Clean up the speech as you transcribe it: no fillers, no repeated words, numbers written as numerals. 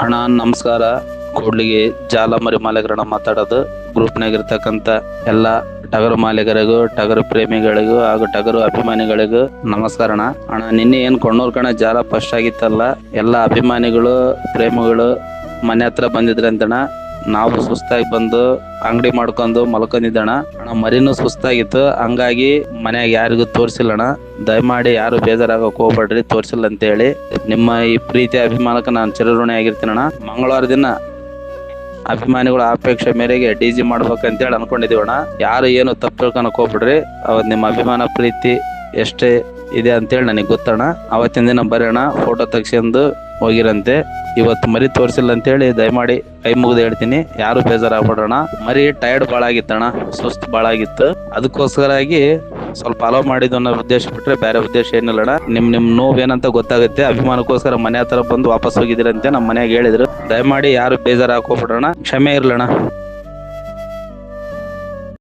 ಅಣ್ಣ ನಮಸ್ಕಾರ. ಕೂಡ್ಲಿಗೆ ಜಾಲ ಮರಿ ಮಾಲೀಕರನ್ನ ಮಾತಾಡೋದು. ಗ್ರೂಪ್ನಾಗ ಇರ್ತಕ್ಕಂತ ಎಲ್ಲಾ ಟಗರು ಮಾಲೀಕರಿಗೂ, ಟಗರು ಪ್ರೇಮಿಗಳಿಗೂ ಹಾಗೂ ಟಗರು ಅಭಿಮಾನಿಗಳಿಗೂ ನಮಸ್ಕಾರ ಅಣ್ಣ. ಅಣ್ಣ ನಿನ್ನೆ ಏನ್ ಕೊಣ್ಣೂರ್ ಕಣ ಜಾಲ ಫಸ್ಟ್ ಆಗಿತ್ತಲ್ಲ, ಎಲ್ಲಾ ಅಭಿಮಾನಿಗಳು ಪ್ರೇಮಿಗಳು ಮನೆ ಹತ್ರ ಬಂದಿದ್ರಂತಣ್ಣ. ನಾವು ಸುಸ್ತಾಗಿ ಬಂದು ಅಂಗಡಿ ಮಾಡ್ಕೊಂಡು ಮಲ್ಕೊಂಡಿದ್ದಣ. ಅಣ್ಣ ಮರಿನೂ ಸುಸ್ತಾಗಿತ್ತು, ಹಂಗಾಗಿ ಮನ್ಯಾಗ ಯಾರಿಗೂ ತೋರ್ಸಿಲ್ಲಣ್ಣ. ದಯಮಾಡಿ ಯಾರು ಬೇಜಾರಾಗಕ್ ಹೋಗ್ಬೇಡ್ರಿ, ತೋರ್ಸಿಲ್ಲ ಅಂತ ಹೇಳಿ. ನಿಮ್ಮ ಈ ಪ್ರೀತಿ ಅಭಿಮಾನಕ್ಕೆ ನಾನು ಚಿರಋಣಿ ಆಗಿರ್ತೀನಣ್ಣ. ಮಂಗಳವಾರ ದಿನ ಅಭಿಮಾನಿಗಳ ಅಪೇಕ್ಷೆ ಮೇರೆಗೆ ಡಿಜಿ ಮಾಡ್ಬೇಕಂತೇಳಿ ಅನ್ಕೊಂಡಿದೀವಣ್ಣ. ಯಾರು ಏನು ತಪ್ಪು ತಿಳ್ಕೊಳಕ್ ಹೋಗ್ಬಿಡ್ರಿ. ಅವತ್ ನಿಮ್ಮ ಅಭಿಮಾನ ಪ್ರೀತಿ ಎಷ್ಟೇ ಇದೆ ಅಂತೇಳಿ ನನಗೆ ಗೊತ್ತಣ್ಣ. ಅವತ್ತಿನ ದಿನ ಬರೋಣ, ಫೋಟೋ ತೆಗ್ಸ್ಕೊಂಡು ಹೋಗಿರಂತೆ. ಇವತ್ತು ಮರಿ ತೋರಿಸಿಲ್ಲ ಅಂತೇಳಿ ದಯಮಾಡಿ ಕೈ ಮುಗಿದು ಹೇಳ್ತೀನಿ, ಯಾರು ಬೇಜಾರಾಗ್ಬಿಡೋಣ. ಮರಿ ಟೈರ್ಡ್ ಭಾಳ ಆಗಿತ್ತಣ್ಣ, ಸುಸ್ತು ಭಾಳ ಆಗಿತ್ತು. ಅದಕ್ಕೋಸ್ಕರಾಗಿ ಸ್ವಲ್ಪ ಅಲೋ ಮಾಡಿದ್ದು ಅನ್ನೋ ಉದ್ದೇಶ ಬಿಟ್ರೆ ಬೇರೆ ಉದ್ದೇಶ ಏನಿಲ್ಲಣ್ಣ. ನಿಮ್ ನೋವೇನಂತ ಗೊತ್ತಾಗುತ್ತೆ. ಅಭಿಮಾನಕ್ಕೋಸ್ಕರ ಮನೆ ಹತ್ರ ಬಂದು ವಾಪಸ್ ಹೋಗಿದ್ರಂತೆ ನಮ್ಮ ಮನ್ಯಾಗ ಹೇಳಿದ್ರು. ದಯಮಾಡಿ ಯಾರು ಬೇಜಾರು ಹಾಕೋಬಿಡೋಣ, ಕ್ಷಮೆ ಇರ್ಲಣ್ಣ.